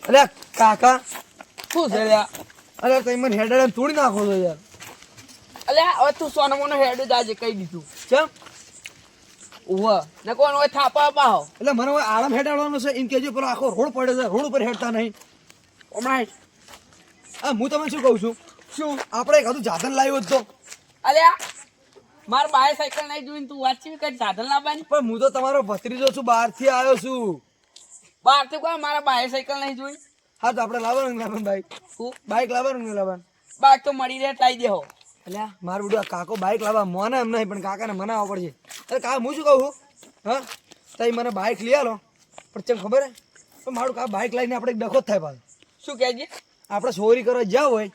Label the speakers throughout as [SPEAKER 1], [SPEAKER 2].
[SPEAKER 1] અરે કાકા
[SPEAKER 2] શું છે લ્યા?
[SPEAKER 1] અરે તમે મને હેડે તોડી નાખો છો યાર.
[SPEAKER 2] અલ્યા હવે તું સોનો મોનો હેડ જ આજે કહી દીધું.
[SPEAKER 1] કેમ?
[SPEAKER 2] ઓહ ને કોણ હોય થાપા પાહો
[SPEAKER 1] એટલે મને હવે આરામ હેડાડવાનો છે એમ કેજો, પેલો આખો રોડ પડે છે, રોડ ઉપર હેડતા નહીં.
[SPEAKER 2] હમણાં
[SPEAKER 1] હા હું તમને શું કહું છું, શું આપણે એક હતું સાધન લાવ્યો જ તો.
[SPEAKER 2] અલ્યા માર બાય સાયકલ નહીં જોઈને તું વાત છે કઈ સાધન લાવવાની?
[SPEAKER 1] પણ હું તો તમારો ભત્રીજો છું, બહારથી આવ્યો છું.
[SPEAKER 2] બહાર થી કોઈ મારા બાય સાયકલ નહીં જોઈ.
[SPEAKER 1] હા તો આપણે લાવવાનું બાઈક.
[SPEAKER 2] હું
[SPEAKER 1] બાઈક લાવવાનું લાવવાનું.
[SPEAKER 2] બાઈક તો મળી રહે લાવી દેહો.
[SPEAKER 1] અલ્યા મારું બધું કાકો બાઈક લાવવા મને એમ નહીં, પણ કાકાને મનાવવા પડશે. અરે કાકા હું શું કહું છું, હા તઈ મને બાઈક લઈ આલો, પણ ચમ ખબર હે પણ મારું કા બાઈક લઈને આપણે એક ડખો જ થાય પાછું.
[SPEAKER 2] શું કહેજે?
[SPEAKER 1] આપણે ચોરી કરવા જ્યાં હોય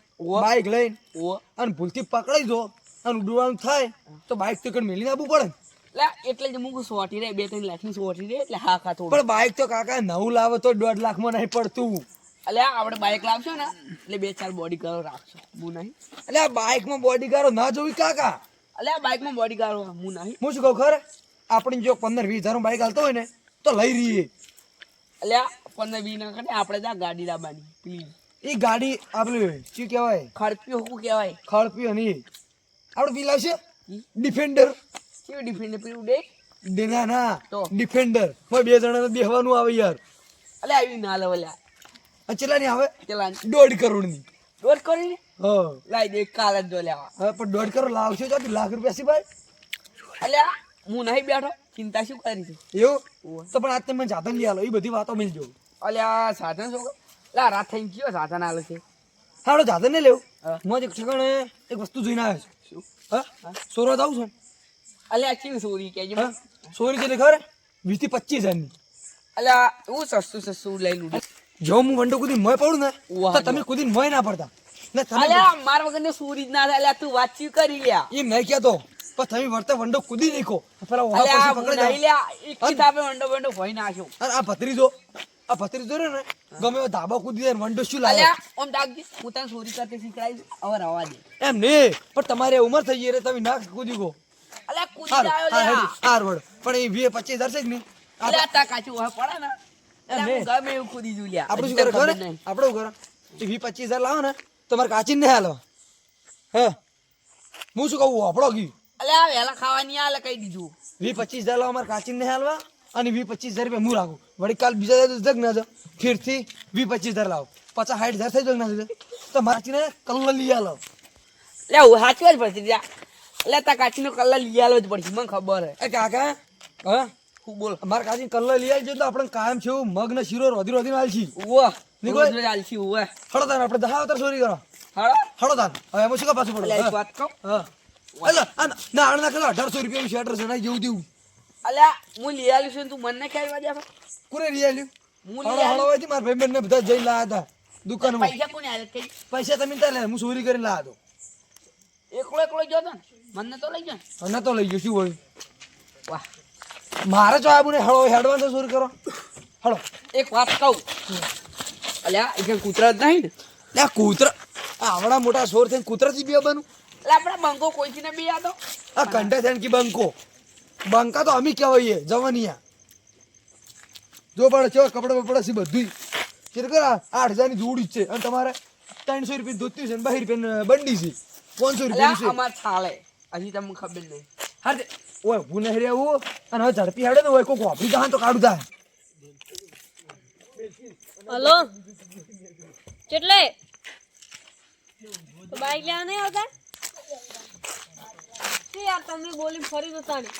[SPEAKER 1] બાઈક લઈને
[SPEAKER 2] ઓહ
[SPEAKER 1] અને ભૂલથી પકડાઈ દો અને ઉડવાનું થાય તો બાઈક તો કઈ મેલીને આપવું પડે ને.
[SPEAKER 2] લે એટલે જ મુક સોટી રે 2-3 લાખની સોટી રે એટલે હા ખા થોડું.
[SPEAKER 1] પણ બાઈક તો કાકા નવું લાવો તો 1.5 લાખમાં નહીં પડતું.
[SPEAKER 2] અલ્યા આપણે બાઈક લાવશો ને એટલે 2-4 બોડી ગાર્ડ રાખશો હું નહીં.
[SPEAKER 1] એટલે આ બાઈકમાં બોડીગાર્ડો ના જોવી કાકા.
[SPEAKER 2] અલ્યા બાઈકમાં બોડી ગાર્ડ હું નહીં.
[SPEAKER 1] હું શું કહું ખરે, આપણે જો 15-20 હજારનું બાઈક હાલતો હોય ને તો લઈ રહીએ.
[SPEAKER 2] અલ્યા 15-20 ના કરે આપણે ત્યાં ગાડી લાવવાની પ્લીઝ.
[SPEAKER 1] એ ગાડી આપણે શું કહેવાય,
[SPEAKER 2] ખડપી શું કહેવાય?
[SPEAKER 1] ખડપી નહીં આપણે પી લાવશે ડિફેન્ડર.
[SPEAKER 2] કેવી ડિફેન્ડ પીવું દે
[SPEAKER 1] ના ના
[SPEAKER 2] તો
[SPEAKER 1] ડિફેન્ડર હોય, 2 જણાને બેહવાનું આવે યાર.
[SPEAKER 2] અલ્યા આવી ના લે અલ્યા
[SPEAKER 1] આ કેટલાની આવે?
[SPEAKER 2] ચલા
[SPEAKER 1] 1.5 કરોડની.
[SPEAKER 2] દોર કરીને
[SPEAKER 1] હા
[SPEAKER 2] લાઈ દે કાલ જ જો લેવા.
[SPEAKER 1] હવે પણ 1.5 કરોડ લાવશો તો 2 લાખ રૂપિયા સિવાય.
[SPEAKER 2] અલ્યા હું નહીં બેઠો ચિંતા શું કરી છે?
[SPEAKER 1] એવું તો પણ આજ તમે સાધન લઈ આલો, એ બધી વાતો મિલજો.
[SPEAKER 2] અલ્યા સાધન શું લા રાત થઈ ગયો સાધન આલે છે.
[SPEAKER 1] હાલો સાધન નહીં લેવું.
[SPEAKER 2] હા.
[SPEAKER 1] હું એક ઠેકાણે એક વસ્તુ જોઈને આવ્યો છું.
[SPEAKER 2] શું?
[SPEAKER 1] હા સોરત આવું છું.
[SPEAKER 2] અલ્યા કેવી સોરી કેજી?
[SPEAKER 1] હા સોરી કેટલી ખબર? 20 થી 25 હજારની.
[SPEAKER 2] અલ્યા હું સસ્તું લઈ લઉં.
[SPEAKER 1] જો હું વંડો કુદી મોય પડું ને
[SPEAKER 2] વાહ.
[SPEAKER 1] તો તમે કુદી મોય ના પડતા ને. તમે
[SPEAKER 2] અલ્યા માર વગર સોરી જ ના થાય. અલ્યા તું વાતચીત કરી લ્યા.
[SPEAKER 1] એમ નહીં કહેતો, પણ તમે વર્તે વંડો કુદી નાખો પેલા ઓહા
[SPEAKER 2] અલ્યા
[SPEAKER 1] પછી
[SPEAKER 2] હું
[SPEAKER 1] પકડી
[SPEAKER 2] નહીં લ્યા એક કિતાબે વંડો ભોઈ નાખ્યો.
[SPEAKER 1] અને આ ભત્રીજો રે ને ગમે એવો ધાબા કૂદી જાય વંડો શું લાવે.
[SPEAKER 2] અલ્યા ઓમ દાગજી હું તને સોરી કરતે શીખડાવી હવે રવા દે.
[SPEAKER 1] એમ નહીં, પણ તમારે ઉંમર થઈ ગઈ રે તમે ના કૂદી ગો.
[SPEAKER 2] અલ્યા કૂદી આવ્યો લ્યા.
[SPEAKER 1] હારવડ પણ એ 20-25 હજાર છે જ નહીં.
[SPEAKER 2] અલ્યા તા કાચું હવે પડે ને
[SPEAKER 1] એમ
[SPEAKER 2] અલ્યા
[SPEAKER 1] નહીં.
[SPEAKER 2] હું ગમે એવું કૂદી જુ લ્યા.
[SPEAKER 1] આપણે શું કરે ખબર? આપણે શું કરે 20-25 હજાર લાવો ને તમારે કાચી નહીં હાલો. હે હું શું કહું આપણો ઘી
[SPEAKER 2] અલ્યા વેલા ખાવાની આલે કહી દીધું.
[SPEAKER 1] 20-25 હજાર લાવો અમારે કાચી નહીં હાલવા, અને 20-25 હજાર રૂપિયા હું રાખું. વળી કાલ બીજા જગ ના જાવ ફેરથી 20-25 હજાર લાવો, 50-60 હજાર થઈ જાય ના તો મારા કાચીને કલ્લો લઈ આલો.
[SPEAKER 2] લે હું સાચું જ પડશે લ્યા. અલ્યા તા કાચીનો કલર લઈ આલો જ પડશે મને ખબર હે.
[SPEAKER 1] એ કાકા હા
[SPEAKER 2] હું બોલ.
[SPEAKER 1] અમારે કાચી કલ્લો લઈ આવજો તો આપણે કાયમ છે એવું મગ ને શીરો રોધી આલશી.
[SPEAKER 2] ઓહ
[SPEAKER 1] નીકળો.
[SPEAKER 2] રોજ આલસી ઓહ.
[SPEAKER 1] હળો તાર આપણે 10 અવતાર ચોરી કરો.
[SPEAKER 2] હાલો
[SPEAKER 1] હળો તાર હવે એમાં શું કા પાછું
[SPEAKER 2] અલ્યા એક
[SPEAKER 1] પડે?
[SPEAKER 2] વાત કહું.
[SPEAKER 1] હા એટલે ના આણ ના કરો 1800 રૂપિયાનું શેટર છે ના જેવું તેવું.
[SPEAKER 2] અલ્યા હું લઈ આલ્યું છે ને તું મને ખ્યાલ વાજ્યા
[SPEAKER 1] કોને લઈ આલ્યું?
[SPEAKER 2] હું
[SPEAKER 1] હળો
[SPEAKER 2] લઈ
[SPEAKER 1] હળો
[SPEAKER 2] આલ્યું.
[SPEAKER 1] હોય મારા ભાઈબંધ ને બધા જઈ લાયા હતા દુકાનમાં.
[SPEAKER 2] પૈસા કોને આલે કઈ?
[SPEAKER 1] પૈસા તમે તાર લે, હું ચોરી કરીને લાયા હતો.
[SPEAKER 2] એકલો ગયો તો ને મને તો લઈ ગયો ને.
[SPEAKER 1] અને તો લઈ ગયો શું હોય.
[SPEAKER 2] વાહ
[SPEAKER 1] મારે જો આબુ ને હળો હેડવાન તો ચોરી કરો. હળો
[SPEAKER 2] એક વાત કહું. અલ્યા એ કૂતરા જ નહીં ને.
[SPEAKER 1] લે કૂતરા આવડા મોટા સોર થઈને કૂતરાથી બી બનું.
[SPEAKER 2] એટલે આપણે બંકો કોઈથી ને બી આતો.
[SPEAKER 1] આ કંટા થઈને કી બંકો બંકા તો અમી કહેવાય જવાનિયા. જો પડે ચો કપડા બપડા છે બધું ચેર કર 8000 ની જોડી જ છે, અને તમારે 300 રૂપિયા ધોતી છે ને 2 રૂપિયા બંડી છે, 500 રૂપિયા
[SPEAKER 2] અલ્યા
[SPEAKER 1] છે.
[SPEAKER 2] અમાર ચાલે હજી તમને ખબર નહીં.
[SPEAKER 1] હા તે ઓય હું નહીં રહેવું, અને હવે ઝડપી હેડે ને ઓય કોક વાપરી જહાન તો કાઢું થાય.
[SPEAKER 3] હલો કેટલે તો બાઈક લેવા નહીં આવતા? શું યાર તમે બોલી ફરી તો તાણી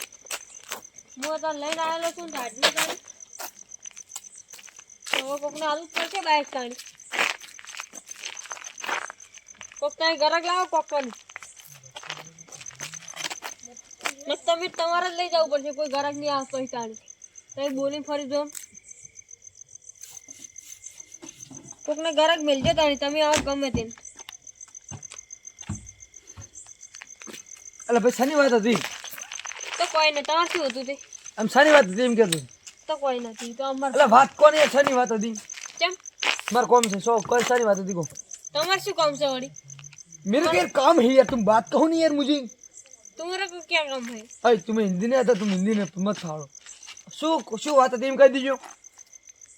[SPEAKER 3] હું અત્યારે લઈને આવેલો છું ને ધાડની તાણી હવે કોકને આલું જ પડશે બાઈક તાણી. કોક તાણી ગરક લાવો કોકને તમે તમારે જ લઈ જવું પડશે, કોઈ ગરક નહીં આવતો હોય તાણી. તમે બોલી ફરી દો કોકને ગરક મેલજો તાણી તમે આવો ગમે તે.
[SPEAKER 1] એટલે ભાઈ શાની વાત હતી?
[SPEAKER 3] તો કોઈ નહીં તમારે શું હતું તે?
[SPEAKER 1] આમ શાની વાત હતી એમ કહેતું?
[SPEAKER 3] તો કોઈ નથી તો અમારે
[SPEAKER 1] એટલે વાત કોની યાર શાની વાત હતી?
[SPEAKER 3] કેમ
[SPEAKER 1] મારે કોમ છે સો કોઈ શાની વાત હતી કો?
[SPEAKER 3] તમારે શું કામ છે વળી?
[SPEAKER 1] मेरे को यार काम है यार, तुम बात कहो नहीं यार मुझे.
[SPEAKER 3] तुम्हारा को क्या काम है?
[SPEAKER 1] अरे तुम्हें हिंदी नहीं आता, तुम हिंदी में मत फाड़ो. શું વાત હતી એમ કહી દીજો.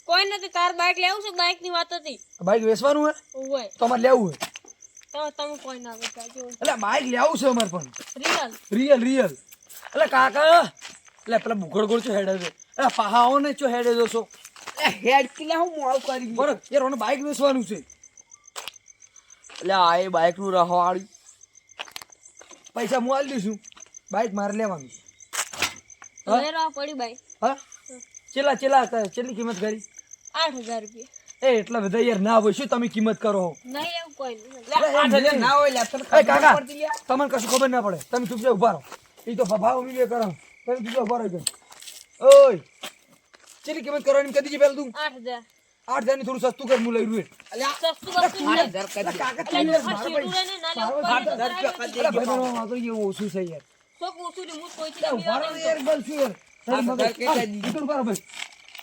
[SPEAKER 3] કોઈ નથી, તાર બાઇક લેવું છે? બાઇક ની વાત હતી.
[SPEAKER 1] બાઈક વેચવાનું હે
[SPEAKER 3] ઓય
[SPEAKER 1] તમારે લેવું હે
[SPEAKER 3] તો તમે કોઈ ના વેચાજો.
[SPEAKER 1] એટલે બાઈક લેવું છે અમારે પણ
[SPEAKER 3] રિયલ
[SPEAKER 1] રિયલ એટલે કાકા એટલે પેલા બુગડ ગોળ છો હેડે છે એટલે પહાવો ને છો હેડે છો
[SPEAKER 2] એટલે હેડ કિલ્લા હું મોડું કરી
[SPEAKER 1] બરોબર યાર મને બાઈક વેચવાનું છે
[SPEAKER 2] એટલે આ એ બાઇક નું રખવાડી
[SPEAKER 1] પૈસા હું આલી દઈશું બાઈક મારે લેવાનું
[SPEAKER 3] લેવા પડી બાઈક
[SPEAKER 1] હા ચેલ્લી કિંમત કરી
[SPEAKER 3] 8,000 રૂપિયા.
[SPEAKER 1] એ એટલા બધા યાર ના હોય શું તમે કિંમત કરો
[SPEAKER 3] નહીં એવું કોઈ નહીં.
[SPEAKER 2] એટલે 8,000 ના હોય લે તને
[SPEAKER 1] એ
[SPEAKER 2] ખબર
[SPEAKER 1] કાકા
[SPEAKER 2] પડતી લ્યા.
[SPEAKER 1] તમને કશું ખબર ના પડે તમે ચૂપચાપ ઉભા રહો એ તો ભાવ મિલે કરો તમે ચૂપચાપ ઉભા રહો ઓય ચેલ્લી કિંમત કરવાની કદી છે પેલું તું
[SPEAKER 3] 8,000
[SPEAKER 1] 8,000 ની થોડું સસ્તું કર હું લઈ રહ્યું
[SPEAKER 3] સસ્તું બસ્તું નહીં.
[SPEAKER 2] 8,000 કરી દે.
[SPEAKER 1] કાકા
[SPEAKER 3] એટલે
[SPEAKER 1] તમે
[SPEAKER 3] આ શેઠું રહે ને, ના લેવું કોઈ નહીં.
[SPEAKER 2] 8,000 રૂપિયા કરી
[SPEAKER 1] અરે
[SPEAKER 2] દેજો.
[SPEAKER 1] ભાઈ બનો વાતો એ ઓછું છે યાર
[SPEAKER 3] શોખ ઓછું ને, હું કોઈ થી
[SPEAKER 1] એ ઉભા રહો ને યાર બસ શું યાર
[SPEAKER 2] હા,
[SPEAKER 1] મગજ.
[SPEAKER 2] બધા કેટલા
[SPEAKER 1] આ,
[SPEAKER 2] દીધી?
[SPEAKER 1] ઈટું કરો ભાઈ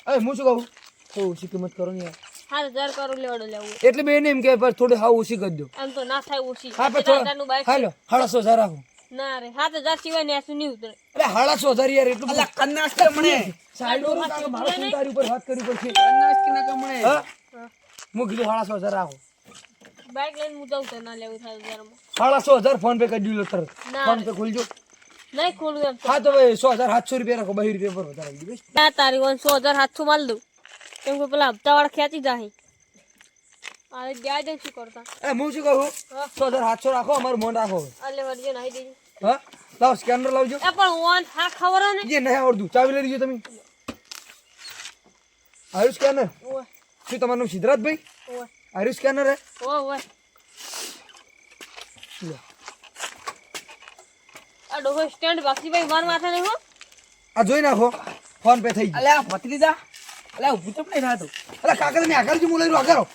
[SPEAKER 1] એ હું શું કહું તો ઓછી કિંમત કરો ને યાર
[SPEAKER 3] 7,000 કરો લેવડો લેવું.
[SPEAKER 1] એટલે બે એમ કે પર થોડી હાવ ઓછી કરી દો
[SPEAKER 3] એમ તો ના થાય ઓછી.
[SPEAKER 1] હા પણ
[SPEAKER 3] 7,000 નું બાઈક
[SPEAKER 1] હાલો 7,500 રાખો
[SPEAKER 3] ના રે 7,000 સિવાય ને આસુ નહીં ઉતરે.
[SPEAKER 1] એટલે 7,500 યાર એટલું
[SPEAKER 2] અલા કન્નાસ કે મણે
[SPEAKER 1] સાઈડ પર કાકા મારે શું તારી ઉપર વાત કરવી પડશે
[SPEAKER 2] કન્નાસ કે ના કે મણે
[SPEAKER 1] હા હું કીધું 7,500 રાખો
[SPEAKER 3] બાઈક લઈને હું જાઉં તો ના લેવું 7,000 માં.
[SPEAKER 1] 7,500 ફોન પે કરી દીધો તરત
[SPEAKER 3] ના
[SPEAKER 1] ફોન
[SPEAKER 3] રે.
[SPEAKER 1] પે ખોલજો
[SPEAKER 3] નહીં ખોલું એમ તો.
[SPEAKER 1] હા તો ભાઈ 100,700 રૂપિયા રાખો 2 રૂપિયા પર વધારે આપી દઈશ.
[SPEAKER 3] ના તારી 100,700 માલ દઉં. કેમ કે પેલા હપ્તા વાળા ખેંચી જાય. અરે ગયા દે શું કરતા.
[SPEAKER 1] એ હું શું કહું 100,700 રાખો અમારું મન રાખો
[SPEAKER 3] અલે વળજે નાહી દેજો.
[SPEAKER 1] હા લાવો સ્કેનર લાવજો
[SPEAKER 3] એ પણ ઓન હા ખબર હે ને.
[SPEAKER 1] જે નહીં આવડતું ચાવી લઈ લીજો તમે આવ્યું સ્કેનર
[SPEAKER 3] ઓય
[SPEAKER 1] શું તમારું નામ સિદ્ધરાજભાઈ
[SPEAKER 3] ઓય
[SPEAKER 1] આવ્યું સ્કેનર હે
[SPEAKER 3] ઓય આ ડોહો સ્ટેન્ડ બાકી ભાઈ માર માથે નહીં હો.
[SPEAKER 1] આ જોઈ નાખો ફોન પે થઈ ગયું
[SPEAKER 2] અલ્યા ભત્રીજા અલ્યા ઊભું તો નહીં થાતું.
[SPEAKER 1] અલા કાકા તમે આકાર હું લઈ રહ્યો આકારો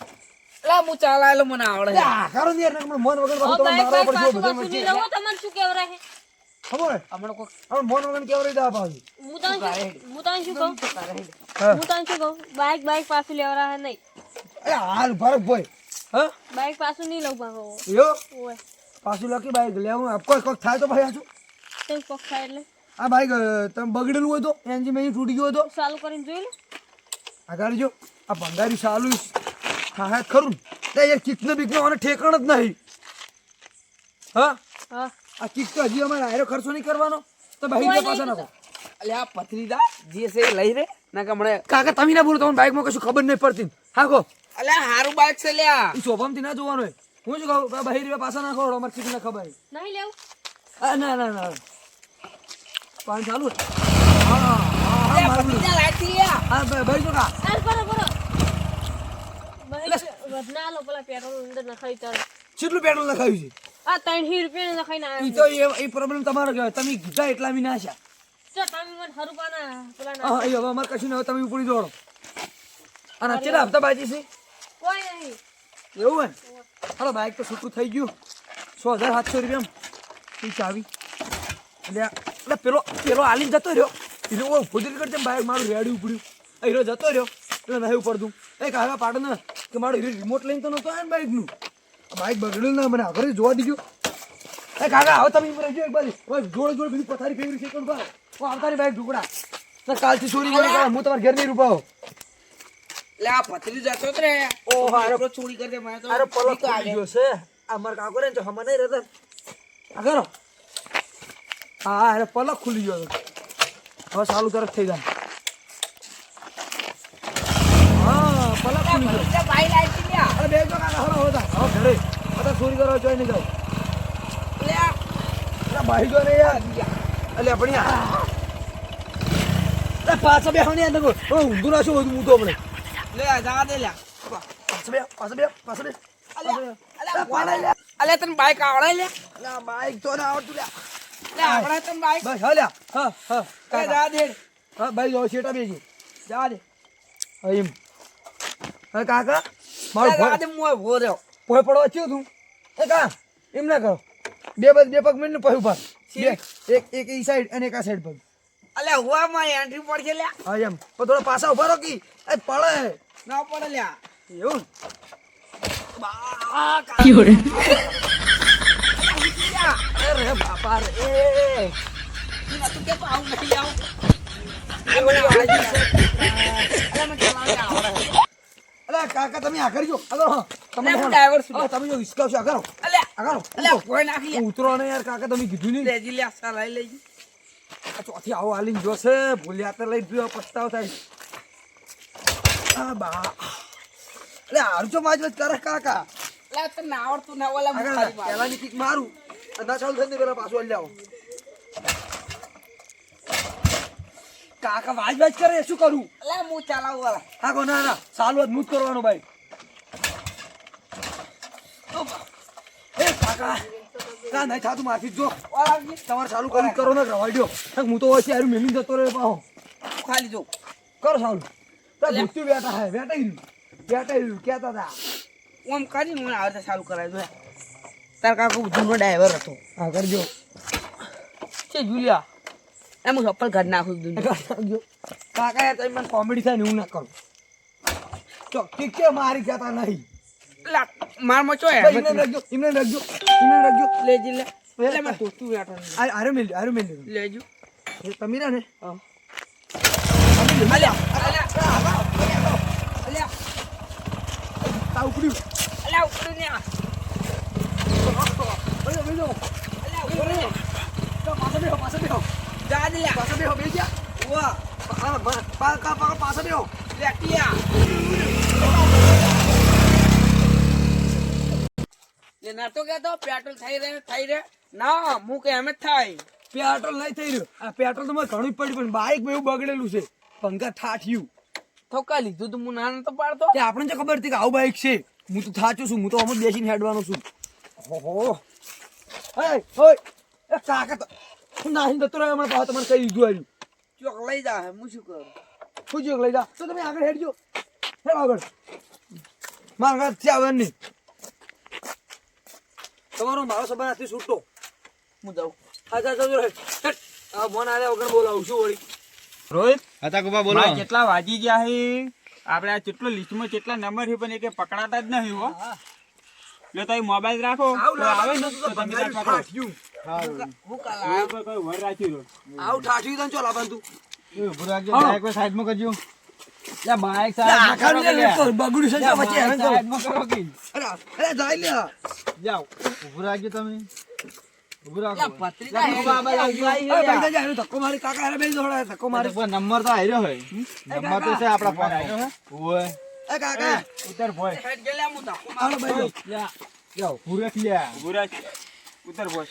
[SPEAKER 2] અલ્યા હું ચાલાયેલો મને આવડે છે.
[SPEAKER 1] આકારો ને યાર મન વગર
[SPEAKER 3] ઓ
[SPEAKER 1] પાછું
[SPEAKER 3] બાઈક
[SPEAKER 1] તમારે
[SPEAKER 3] બાઈક
[SPEAKER 1] મારવા પડશે
[SPEAKER 3] પાછું
[SPEAKER 1] બધા
[SPEAKER 3] પાછું નહીં રહો તમને શું કહેવરાય હે.
[SPEAKER 1] ખબર
[SPEAKER 2] હમણાં કોક
[SPEAKER 1] આપણે મન વગર કેવું રહી દા પાછું
[SPEAKER 3] હું તને શું કહું
[SPEAKER 1] હા
[SPEAKER 3] હું તને શું કહું બાઈક બાઈક પાછું લેવરા હે નહીં.
[SPEAKER 1] અરે હાલ ભરત ભાઈ હા
[SPEAKER 3] બાઈક પાછું નહીં લઉં પાછો.
[SPEAKER 1] યો
[SPEAKER 3] ઓય
[SPEAKER 1] પાછું લખી બાઈક લેવું કોઈ કોક થાય તો ભાઈ આછું
[SPEAKER 3] તઈ કોક થાય એટલે
[SPEAKER 1] આ બાઈક તમે બગડેલું હોય તો એન્જિન મેં તૂટી ગયો હતો
[SPEAKER 3] ચાલુ કરીને જોઈ લે.
[SPEAKER 1] આગળ જો આ ભંગારી ચાલુ હા હા ખરું ને. તે યાર કિકને બીકને મને ઠેકાણ જ નહીં હા
[SPEAKER 3] હા
[SPEAKER 1] આ કિક તો હજી અમારે આયરો ખર્ચો નહીં કરવાનો તો બાઈક
[SPEAKER 3] કોઈ
[SPEAKER 1] પાછા
[SPEAKER 3] નહીં
[SPEAKER 1] નાખો
[SPEAKER 2] અલ્યા ભત્રીજા જે છે એ લઈ રે ના કે હમણાં
[SPEAKER 1] કાકા તમે ના બોલો તમને બાઈકમાં કશું ખબર નહીં પડતી હા કહો
[SPEAKER 2] અલ્યા હારું બાઈક છે લ્યા.
[SPEAKER 1] એ શોભામથી ના જોવાનું હોય હું શું કહું બાઈ રૂપિયા પાછા નાખો અમારે કિકને ખબર
[SPEAKER 3] નહીં લેવું.
[SPEAKER 1] હા ના ના ના પાણી ચાલુ હા હા
[SPEAKER 2] અલ્યા ભત્રીજા લાઈટ લ્યા.
[SPEAKER 1] હા ભાઈ જો કા
[SPEAKER 3] ચાલ બરો બરો વધના લો પેલા પેટ્રોલ અંદર નખાઈ ચાલ.
[SPEAKER 1] કેટલું પેટ્રોલ નખાવ્યું છે
[SPEAKER 3] આ 300 રૂપિયા નખાઈને
[SPEAKER 1] એ
[SPEAKER 3] આવ્યા.
[SPEAKER 1] તો એ પ્રોબ્લેમ તમારો કહેવાય તમે કીધા એટલા મી નાખ્યા
[SPEAKER 3] તો તમે મને હરુપાના પેલા
[SPEAKER 1] હા એ હવે અમારે કશું નહીં હવે તમે ઉપડી દોડો અને અત્યારે હપ્તા બાજી છે
[SPEAKER 3] કોઈ નહીં.
[SPEAKER 1] એવું હોય ને હાલો બાઈક તો છૂટું થઈ ગયું 100,700 રૂપિયા એ ચાવી એટલે પેલો આલીને જતો રહ્યો એટલે ઓ ફોજરી કરતે બાઈક મારું રેડી ઉપડ્યું એ હીરો જતો રહ્યો એટલે નહીં ઉપડતું એ કાકા પાડે ને કે મારું રિમોટ લઈને તો નતો આવ્યો ને બાઈકનું બાઈક બગડ્યું ના મને આગળ જોવા દીધું એ કાકા હવે તમે રહેજો એક બાજુ જોડે જોડે બીજી પથારી ફેરવી છે કોણ ભાવ આવતારી બાઈક ઢુકડા કાલથી ચોરી કરી હું તમારા ઘર નહીં રૂપાવો
[SPEAKER 2] અલ્યા ભત્રીજા જતો જ રે.
[SPEAKER 1] ઓ હારો
[SPEAKER 2] આપણો ચોરી કરી દે મને તો
[SPEAKER 1] અરે પલક
[SPEAKER 2] બીક
[SPEAKER 1] ખુલી
[SPEAKER 2] લાગે.
[SPEAKER 1] ગયો છે આ મારા કાકો રે તો હમા નહીં રહેતા આ કરો હા અરે પલક ખુલી ગયો છે. હવે ચાલુ તરફ થઈ જાય હા પલક ખુલી ગયો
[SPEAKER 2] ભત્રીજા ભાઈ લાઈટ લ્યા.
[SPEAKER 1] અરે બે જો કાકા હળો હોતા હવે ઘરે અત્યારે ચોરી કરવા જોઈ નહીં જાવ
[SPEAKER 2] અલ્યા
[SPEAKER 1] અરે ભાઈ જો ને યાર અલે આપણી અરે પાછા બે હણી અંદર ઊંધું ના શું હું તો હમણે
[SPEAKER 2] લે જવા દે લ્યા.
[SPEAKER 1] પાછા બે
[SPEAKER 2] અલ્યા તને બાઈક આવડે લ્યા.
[SPEAKER 1] અલા બાઈક તો ના આવડતું લ્યા
[SPEAKER 2] લે આવડે તને બાઈક.
[SPEAKER 1] બસ હાલ્યા હા હા
[SPEAKER 2] લે
[SPEAKER 1] કાકા.
[SPEAKER 2] જવા દે.
[SPEAKER 1] હા ભાઈ જો શેટા બેસી જા દે હા એમ હા કાકા મારું
[SPEAKER 2] લે જવા
[SPEAKER 1] ભોય
[SPEAKER 2] દે હું ઉભો રહ્યો.
[SPEAKER 1] પડવા થયું તું એ કા એમ ના કરો બે પગ મિનિટ પછી ઉભા બે એક ઈ સાઈડ અને એક આ સાઈડ પગ
[SPEAKER 2] અલ્યા હુઆ માં એન્ટ્રી પડશે લ્યા.
[SPEAKER 1] હા એમ પણ થોડા પાછા ઉભા રહો કી એ પડે
[SPEAKER 2] ના પડે લ્યા.
[SPEAKER 1] એવું
[SPEAKER 2] અરે બાપા રે. તું કે આવું નહીં આવું. મને આવડે છે. અલા, મને ચલાવતા આવડે.
[SPEAKER 1] અલા કાકા તમે આ કરજો આગળ હા તમે
[SPEAKER 2] અલા, હું driver છું.
[SPEAKER 1] હા, તમે જો હિસકાવશો આગળ
[SPEAKER 2] અલ્યા,
[SPEAKER 1] આગળ
[SPEAKER 2] અલ્યા, કોઈ નાખી લે.
[SPEAKER 1] ઉતરો ને યાર કાકા તમે કીધું નહીં
[SPEAKER 2] લેજી લે, આ લઈ લેજી.
[SPEAKER 1] આ ચોથી આવો હાલીને જોશે ભૂલ્યા તો લઈ પીવા પસ્તાવ થાય આ બા એટલે હારું છો માજ કરે કાકા
[SPEAKER 2] અલા, તને આવડતું ના ઓલા
[SPEAKER 1] આગળ
[SPEAKER 2] મુખારી માર.
[SPEAKER 1] પહેલાની કિક મારું અને ના ચાલુ થઈને પેલા પાછું હાલી આવો કાકા વાજ કરે શું કરું
[SPEAKER 2] અલા, હું ચલાવું વાળા.
[SPEAKER 1] કાકો ના ના સાલું જ મૂજ કરવાનું ભાઈ એ કાકા કા નહીં થાતું મારથી જો
[SPEAKER 2] વાળા,
[SPEAKER 1] તમારે ચાલુ કરી કરો ને રવાઈ દો હું તો પછી હારું મેલી જતો રહ્યો પાહો
[SPEAKER 2] હું ખાલી જો.
[SPEAKER 1] કરો ચાલુ તો ભૂતું બેઠા હે બેઠા કહેતા હતા
[SPEAKER 2] ઓમ કરીને મને આવડે ચાલુ કરાવી દો. તાર કાકુ જૂનો ડ્રાઈવર હતો.
[SPEAKER 1] હા કરજો
[SPEAKER 2] છે જુલિયા. એમ હું ચપ્પલ કાઢી નાખું છું.
[SPEAKER 1] કરજો કાકા યાર તમે મને કોમેડી થાય ને હું ના કરું ચો ઠીક છે મારી કહેતા નહીં
[SPEAKER 2] અલા, મારમાં ચો
[SPEAKER 1] ભાઈ, એમને રાખજો
[SPEAKER 2] લેજી લે. એટલે મારે ધોતું બેઠો નહીં.
[SPEAKER 1] આરે મેલ
[SPEAKER 2] લેજો.
[SPEAKER 1] તમે ને
[SPEAKER 2] હા.
[SPEAKER 1] અલ્યા
[SPEAKER 2] અલ્યા,
[SPEAKER 1] તા ઉપડ્યું
[SPEAKER 2] અલ્યા, ઉપડું ને આ.
[SPEAKER 1] બેજો
[SPEAKER 2] અલ્યા, ઉપડું ને.
[SPEAKER 1] પાછા બેહો
[SPEAKER 2] જા દે લ્યા.
[SPEAKER 1] પાછા બેહો બે ગયા
[SPEAKER 2] ઉવા.
[SPEAKER 1] પાછા બેહો
[SPEAKER 2] લેટિયા. ને ના તો કહેતો પેટ્રોલ થઈ રહે. ના, હું કે એમ જ થાય.
[SPEAKER 1] પેટ્રોલ નહીં થઈ રહ્યું આ પેટ્રોલ તો મને ઘણું જ પડ્યું પણ બાઈક એવું બગડેલું છે પંખા ઠાઠ્યું
[SPEAKER 2] ઠોકા લીધું તું, હું ના નતો પાડતો.
[SPEAKER 1] તે આપણને તો ખબર હતી કે આવું બાઈક છે હું તો થાચું છું હું તો આમ જ બેસીને હેડવાનો છું ઓહો ઓય એ કાકા તો નાહી જતો રહ્યો હમણાં પાછો તમારે કઈ દીધું આવ્યું
[SPEAKER 2] ચોક લઈ જા, હું શું કરું?
[SPEAKER 1] શું જોક લઈ જા તો તમે આગળ હેડજો હેડ આગળ મારા ઘર ત્યાં આવવાનું નહીં તમારો મારો સંબંધ આથી છૂટો
[SPEAKER 2] હું જાઉં.
[SPEAKER 1] હા ચાલ હેડ આ મોન આલે વગર બોલાવું છું વળી
[SPEAKER 4] રોહિત હતા કુબા બોલો
[SPEAKER 5] ભાઈ કેટલા વાગી ગયા છે આપણે આ કેટલો લિસ્ટમાં કેટલા નંબર છે પણ એ કે પકડાતા જ નહીં હો એટલે તમે મોબાઈલ રાખો
[SPEAKER 1] આવું
[SPEAKER 5] કોઈ આવે ને
[SPEAKER 1] લાગે
[SPEAKER 5] તો તમે તાર પકડો.
[SPEAKER 1] ઠાઠ્યું
[SPEAKER 2] હું કાલ
[SPEAKER 5] કોઈ
[SPEAKER 2] આવ્યો.
[SPEAKER 5] કોઈ વર રાખી દો
[SPEAKER 1] આવું ઠાઠ્યું તને ચો લાવવાનું તું
[SPEAKER 4] ઉભું રાખજો
[SPEAKER 1] હા.
[SPEAKER 4] બાઈક સાઈડમાં કરજો
[SPEAKER 5] લે બાઈક
[SPEAKER 1] આખા ને લેતો બગડ્યું છે ત્યાં વચ્ચે હેરાન કરો
[SPEAKER 5] સાઈડમાં કરો કે
[SPEAKER 1] અરે જાય લે
[SPEAKER 4] જાઓ ઉભું રાખજો તમે ઉભું રાખો
[SPEAKER 2] લે, ભત્રીજા હેડ ગયા, ઉભા
[SPEAKER 1] અરે
[SPEAKER 2] રહ્યા.
[SPEAKER 1] ભાઈ જાય ધક્કો મારી કાકા હારે બેસી દોડા ધક્કો મારી
[SPEAKER 4] નંબર તો આવ્યો હોય નંબર તો છે આપણા ફોન આવ્યો હે ઓય
[SPEAKER 1] એ કાકા
[SPEAKER 5] ઉતર ભોય
[SPEAKER 2] હેડ ગયેલા હું ધક્કો
[SPEAKER 1] હાલો
[SPEAKER 2] મારું.
[SPEAKER 1] ભાઈ
[SPEAKER 4] જાઓ ઉભું રાખ લ્યા
[SPEAKER 5] ઉભું રાખ ઉતર ભોય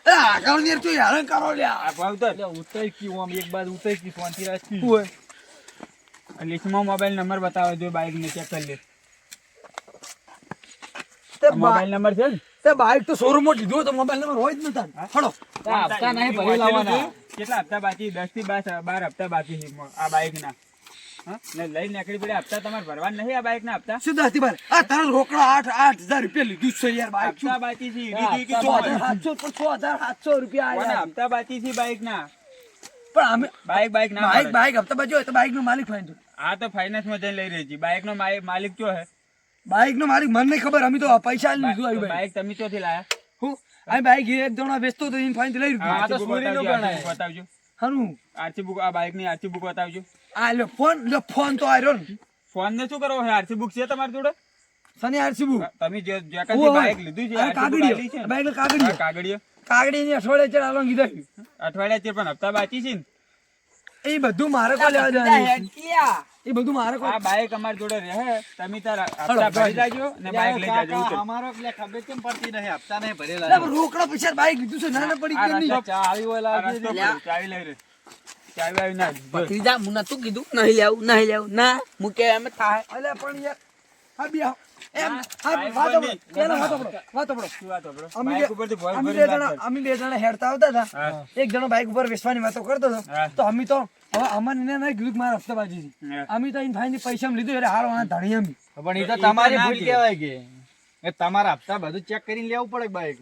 [SPEAKER 1] એ આગળ ની તું હેરાન કરો લ્યા
[SPEAKER 5] આ ભાઈ ઉતર
[SPEAKER 4] લ્યા ઉતર કી આમ એક બાદ ઉતર કી શાંતિ રાખી
[SPEAKER 1] ઓય
[SPEAKER 5] લિસ્ટમાં મોબાઈલ નંબર બતાવો જો બાઈક ને ચેક કરી લે
[SPEAKER 1] તે
[SPEAKER 5] મોબાઈલ નંબર છે ને
[SPEAKER 1] તે બાઈક તો શોરૂમ માં લીધો તો મોબાઈલ નંબર હોય જ નતા હળો
[SPEAKER 4] હપ્તા નહીં ભરી લાવવાના
[SPEAKER 5] કેટલા હપ્તા બાકી 10 થી 12 હપ્તા બાકી છે આ બાઈક ના હા ને લઈ નીકળી પડે હપ્તા તમારે ભરવાના નહીં આ બાઈક ના હપ્તા
[SPEAKER 1] શું દસતી બાર આ તારા રોકડા 8,000 રૂપિયા લીધું છે યાર બાઈક
[SPEAKER 5] હપ્તા બાકી છે ઈડી ઈડી કે
[SPEAKER 1] 6,700 રૂપિયા
[SPEAKER 5] કોના
[SPEAKER 1] આયા
[SPEAKER 5] હપ્તા બાકી છે બાઈક ના
[SPEAKER 1] પણ અમે
[SPEAKER 5] બાઈક ના
[SPEAKER 1] બાઈક
[SPEAKER 5] મળે.
[SPEAKER 1] બાઈક હપ્તા બાજુ હોય તો બાઈક નો માલિક ફાઈન
[SPEAKER 5] આ તો ફાઇનાન્સ માં જઈને લઈ રહી છે બાઈક નો માલિક કયો હે
[SPEAKER 1] બાઈક નો માલિક મને નહીં ખબર અમે તો પૈસા આલી લીધું આવ્યું બાઈક
[SPEAKER 5] બાઈક તમે ચોથી લાયા
[SPEAKER 1] હું આ બાઈક એક જણા વેચતો તો એને ફાઈન લઈ લીધું
[SPEAKER 4] આ તો
[SPEAKER 5] RC book
[SPEAKER 4] સુરીનું
[SPEAKER 5] બતાવજો,
[SPEAKER 4] ગણાય.
[SPEAKER 5] RC book બતાવજો
[SPEAKER 1] હારું
[SPEAKER 5] આરસી બુક આ બાઈક ની આરસી બુક બતાવજો
[SPEAKER 1] આ લ્યો ફોન તો આર્યો ને
[SPEAKER 5] ફોન ને શું કરો આરસી બુક છે તમારી જોડે
[SPEAKER 1] સની આરસી બુ
[SPEAKER 5] તમે જે જ્યાંથી બાઈક લીધું છે RC book આલી છે ને?
[SPEAKER 1] બાઈક
[SPEAKER 5] હા,
[SPEAKER 1] કાગડીયો
[SPEAKER 5] કાગળિયો
[SPEAKER 1] કાગડી ની અઠવાડિયે ચડાવવા કીધું
[SPEAKER 5] અઠવાડિયા છે પણ હપ્તા બાકી છે ને
[SPEAKER 1] એ બધું મારે કોઈ લેવા
[SPEAKER 2] ભત્રીજા
[SPEAKER 1] દેવાનું
[SPEAKER 2] હેડ ગયા.
[SPEAKER 1] એ બધું મારે કોઈ
[SPEAKER 5] આ બાઈક અમારી જોડે રહે તમે તાર હપ્તા ભરી જાજો ને બાઈક લઈ જાજો ઉતરો.
[SPEAKER 4] અમારો એટલે ખબર કેમ પડતી નહીં હપ્તા નહીં ભરેલા
[SPEAKER 1] ના, પણ રોકડા પૈસા બાઈક લીધું છે ના ના પડી
[SPEAKER 5] આ
[SPEAKER 1] કેમ નહીં
[SPEAKER 5] રસ્તો-
[SPEAKER 4] ચાવી હોય
[SPEAKER 5] આ
[SPEAKER 4] લાગી
[SPEAKER 5] રસ્તો પર ચાવી લઈ રે ચાવી આવી ના જો.
[SPEAKER 2] ભત્રીજા, હું નતું કીધું નહીં લેવું ના હું કે એમ જ થાય.
[SPEAKER 1] અલ્યા પણ યાર હા બી એમ
[SPEAKER 5] હા,
[SPEAKER 1] હા
[SPEAKER 5] બાઈક
[SPEAKER 1] વાતો
[SPEAKER 5] બંધ
[SPEAKER 1] પડો પેલા વાતો પડો
[SPEAKER 5] શું વાત હંભળો?
[SPEAKER 1] અમે
[SPEAKER 5] બાઈક
[SPEAKER 1] બે-
[SPEAKER 5] ઉપરથી ભોય
[SPEAKER 1] અમે
[SPEAKER 5] ભરીને
[SPEAKER 1] બે જણા
[SPEAKER 5] વાત કર.
[SPEAKER 1] અમે બે જણા હેડતા આવતા હતા
[SPEAKER 5] હા.
[SPEAKER 1] એક જણો બાઈક ઉપર બેસવાની વાતો કરતો હતો
[SPEAKER 5] હા.
[SPEAKER 1] તો અમે તો હવે અમને એને નહીં કીધું કે મારા હપ્તાબાજી છે
[SPEAKER 5] હા.
[SPEAKER 1] અમે તો એને ફાઈન પૈસા લીધું એટલે હાલ વાળા ધણી અમે
[SPEAKER 4] પણ એ તો
[SPEAKER 5] એ તો
[SPEAKER 4] તમારી
[SPEAKER 5] ના
[SPEAKER 4] ભૂલ
[SPEAKER 5] કીધું.
[SPEAKER 4] કહેવાય કે એ તમારા હપ્તા બધું ચેક કરીને લેવું પડે બાઈક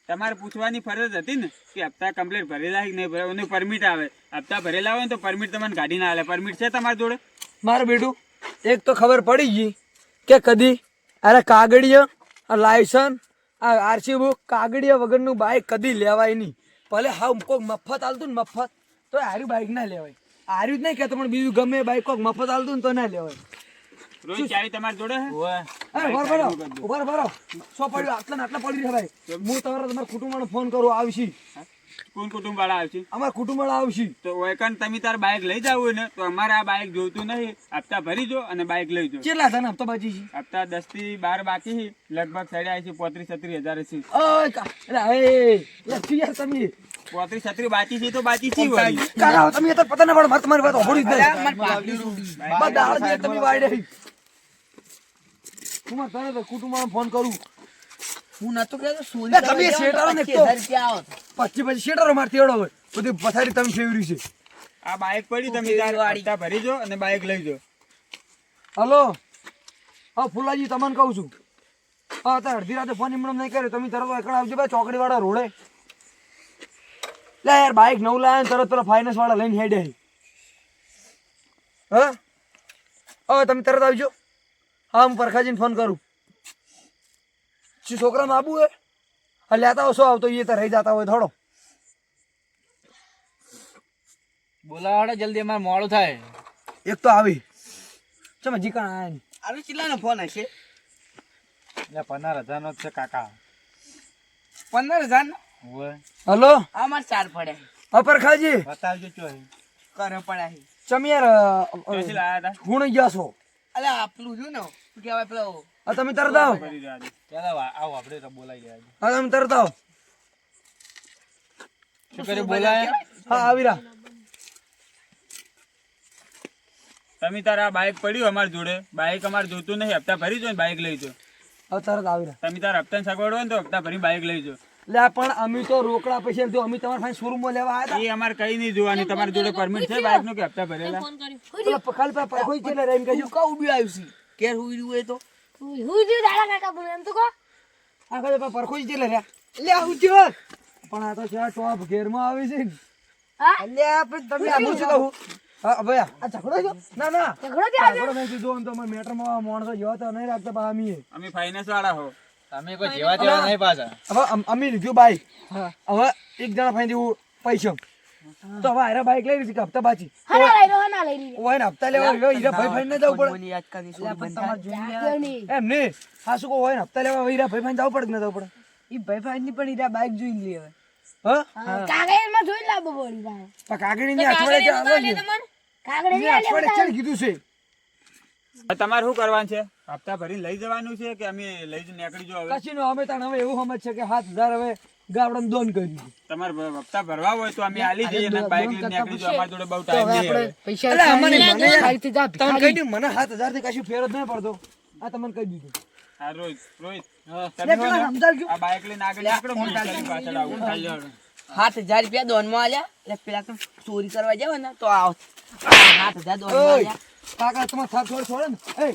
[SPEAKER 5] તમારે પૂછવાની ફરજ હતી ને કે હપ્તા કમ્પ્લીટ ભરેલા કે નહીં ભરેલા એનું પરમિટ આવે હપ્તા ભરેલા હોય ને તો પરમિટ તમને ગાડી ના આલે પરમિટ છે તમારી જોડે
[SPEAKER 1] મારે બેટું એક તો ખબર પડી ગઈ કે કદી અરે કાગળિયા આ લાયસન્સ આ આરસી બુક કાગળિયા વગરનું બાઈક કદી લેવાય નહીં ભલે હા કોઈક મફત હાલતું ને મફત તો હારી બાઈક ના લેવાય આર્યું જ નહીં કે તમને બીજું ગમે એ બાઈક કોક મફત આલતું ને તો ના લેવાય.
[SPEAKER 5] રોહિત ચાવી તમારી જોડે હે
[SPEAKER 4] ઓય
[SPEAKER 1] ઉભા રહો. શું પડ્યું? આટલા ને આટલા પડી રહ્યા ભાઈ. હું તમારા કુટુંબવાળાને ફોન કરું, આવશી.
[SPEAKER 5] કોણ કુટુંબ વાળા આવશે
[SPEAKER 1] અમારા કુટુંબવાળા આવશી.
[SPEAKER 5] તો ઓયકન તમે તાર બાઇક લઈ જાવ હોય ને તો અમારે આ બાઇક જોઈતું નહીં. હપ્તા ભરી જો અને બાઇક લઈ જો.
[SPEAKER 1] કેટલા હતા ને હપ્તા બાકી છે?
[SPEAKER 5] હપ્તા 10 થી 12 બાકી છે. લગભગ સાડા 35-36 હજાર છે.
[SPEAKER 1] ઓય યાર તમે
[SPEAKER 5] 35-36 બાકી છે તો બાકી છે વળી.
[SPEAKER 1] કાકા તમે તો પતા ના પડે. મારે તમારી વાત હોળી જ નહીં. બધા આળસ તમે વાડે. હું મારા તરત કુટુંબવાળાને ફોન કરું.
[SPEAKER 2] હું નતો કહેતો ચોરી
[SPEAKER 1] લે, તમે
[SPEAKER 2] કરવા
[SPEAKER 1] શેઠ આવો ને
[SPEAKER 2] જાઓ
[SPEAKER 1] એક
[SPEAKER 2] તો
[SPEAKER 1] તો.
[SPEAKER 2] 25,000 રૂપિયા આવત.
[SPEAKER 1] પછી શેટરો મારતી એવડો હોય બધી પથારી તમે ફેવરી છે.
[SPEAKER 5] આ બાઇક પડી તમે તાર હપ્તા ભરી જો અને બાઇક લઈ જો.
[SPEAKER 1] હલો હા ફુલાજી તમને કહું છું. હા તો અડધી રાતે ફોન એમણે નહીં કર્યો. તમે તરત એકડ આવજો ભાઈ ચોકડી વાળા રોડે. લે યાર બાઈક નવું લાયા ને તરત પેલા ફાઇનાન્સ વાળા લઈને હેડે. હા હા તમે તરત આવજો. હા હું પરખાજીને ફોન કરું. શું છોકરાને આબુ હે? હા લેતા હો. શું આવતો એ તો રહી જતા હોય થોડો.
[SPEAKER 4] બોલાવાડે જલ્દી, અમારે મોડું થાય.
[SPEAKER 1] એક તો આવી ચમ હજી કાં આયા નહીં.
[SPEAKER 2] આનો કેટલાનો ફોન હશે?
[SPEAKER 4] એટલે 15,000 નો જ છે કાકા.
[SPEAKER 2] 15,000 નો?
[SPEAKER 4] ઓય
[SPEAKER 1] હલો
[SPEAKER 2] આ મારે 4 પડ્યા છે.
[SPEAKER 1] હા પરખાજી
[SPEAKER 4] બતાવજો ચોય.
[SPEAKER 2] કરે પડ્યા છે.
[SPEAKER 1] ચમ યાર
[SPEAKER 5] ક્યાંથી લાયા હતા?
[SPEAKER 1] હું ગયા છો?
[SPEAKER 2] અલ્યા આ પેલું રહ્યું ને શું કહેવાય પેલો
[SPEAKER 1] હા તમે તરત આવો.
[SPEAKER 5] ભરી જો આજે.
[SPEAKER 4] ચાલો આવો આપણે તો બોલાઈ જાય.
[SPEAKER 1] હા તમે તરત આવો.
[SPEAKER 4] શું કરી બોલાય?
[SPEAKER 1] હા આવી રહ્યા.
[SPEAKER 5] તમે તાર આ બાઇક પડ્યું અમારી જોડે. બાઇક અમારે જોતું નહીં. હપ્તા ભરી જો ને બાઇક લઈ જો.
[SPEAKER 1] હવે તરત આવી રહ્યા.
[SPEAKER 5] તમે તાર હપ્તા સગવડ હોય ને તો હપ્તા ભરી બાઇક લઈ જો.
[SPEAKER 1] લે પણ અમે તો રોકડા પૈસા તો અમે તમારા પાસે શોરૂમમાં લેવા આવ્યા
[SPEAKER 5] એ અમારે કઈ નહીં જોવાની. તમારી જોડે પરમિટ છે બાઇક નું કે હપ્તા ભરેલા?
[SPEAKER 3] ફોન કર્યો.
[SPEAKER 1] હતા. પેલા ખાલી પેલા પરખોઈ છે ને એમ કહેજો.
[SPEAKER 2] કા ઉડ્યું આવ્યું છે ઘેર ઉડ્યું હોય તો
[SPEAKER 3] હું જે દાડા કાકા બોલે એમ તો કહો.
[SPEAKER 1] આ ખાલી પેલા પરખોઈ છે લે લે આવું છે પણ આ તો છે ટોપ ઘેરમાં આવી છે ને.
[SPEAKER 3] હા
[SPEAKER 1] લે પણ તમે આ હું શું કહું? હા ભાઈ આ ઝઘડો છો? ના ના
[SPEAKER 3] ઝઘડો થી આવ્યો.
[SPEAKER 1] ઝઘડો નહીં કીધું આમ તો અમારા મેટરમાં માણસો જેવા તો નહીં રાખતા બા અમે.
[SPEAKER 5] અમે ફાઇનાન્સ વાળા હો.
[SPEAKER 4] તમે કોઈ જેવા તેવા નહીં પાછા.
[SPEAKER 1] હવે અમે લીધું બાઈક. હવે એક જણા ફાઈન દેવું પૈસા તો હવે આરા બાઈક લઈ લીધી કે હપ્તા બાકી
[SPEAKER 3] હના લઈ રહ્યો હના લઈ રહ્યો.
[SPEAKER 1] હોય ને હપ્તા લેવા હીરા ભાઈ ભાઈ ને જવું પડે.
[SPEAKER 2] બોલી યાદ કરી
[SPEAKER 1] એટલે પણ
[SPEAKER 2] બંધ
[SPEAKER 1] તમારે
[SPEAKER 3] જાગ્યો નહીં.
[SPEAKER 1] એમ નહીં હા શું કહો હોય ને હપ્તા લેવા હીરા ભાઈ ભાઈ જવું પડે કે ના જવું પડે?
[SPEAKER 2] ઈ ભાઈ ભાઈ ની પણ ઈરા બાઈક જોઈ લે હવે.
[SPEAKER 1] હા
[SPEAKER 3] કાગળમાં જોઈ લાવો બોલી ભાઈ.
[SPEAKER 1] પણ કાગડી ની અઠવાડિયે કે આવે છે.
[SPEAKER 3] કાગળ
[SPEAKER 1] ની અઠવાડિયે ચેડ કીધું છે.
[SPEAKER 5] હવે તમારે શું કરવાનું છે? હપ્તા ભરીને લઈ જવાનું છે કે અમે લઈ જઈને નીકળી જો હવે?
[SPEAKER 1] કશી નો અમે તાણ હવે એવું સમજ છે કે 7,000 હવે ગાવડાને દોન કરી દીધું.
[SPEAKER 5] તમારે હપ્તા ભરવા હોય તો અમે આલી જઈએ ને બાઇક લઈને નીકળી જો. અમારી જોડે બહુ ટાઈમ નહીં હવે.
[SPEAKER 1] એટલે અમને મને યાર તમને કહી દઉં મને 7,000 થી કશું ફેર જ નહીં પડતો. આ તમને કહી દીધું.
[SPEAKER 5] હા રોહિત
[SPEAKER 1] લે
[SPEAKER 5] તમે
[SPEAKER 1] પેલા સમજાવજો.
[SPEAKER 5] આ બાઇક લઈને આગળ નીકળો. હું ચાલી પાછળ આવું.
[SPEAKER 2] 7,000 રૂપિયા દોનમાં આલ્યા એટલે પેલા તો ચોરી કરવા જાવ ને તો આવ 7,000 દોનમાં
[SPEAKER 1] ઓય
[SPEAKER 2] આલ્યા.
[SPEAKER 1] કાકા તમાર થાક છોડે ને એ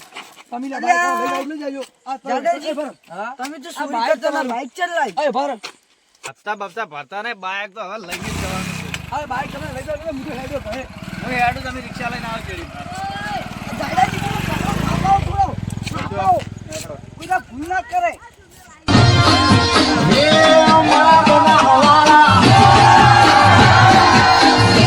[SPEAKER 1] તમે લે બાઈક લઈ જાજો. આ
[SPEAKER 2] દાદાજી.
[SPEAKER 1] ભર
[SPEAKER 2] તમે તો
[SPEAKER 1] આ
[SPEAKER 2] ચોરી
[SPEAKER 1] બાઈક
[SPEAKER 2] કરતા
[SPEAKER 1] તમારું.
[SPEAKER 2] બાઈક ચલાવી
[SPEAKER 1] એ ભર
[SPEAKER 4] હપ્તા બપ્તા ભરતા ને બાઈક તો હવે લઈ જ જવાનું છે.
[SPEAKER 1] આ બાઈક તમે લઈ જાજો મુજો હેડો ઘરે.
[SPEAKER 4] હવે હેડો તમે રિક્ષા લઈને આવો કેરી.
[SPEAKER 1] દાદાજી થોડો ખાઓ થોડો. કોઈ ભૂલ ના કરે.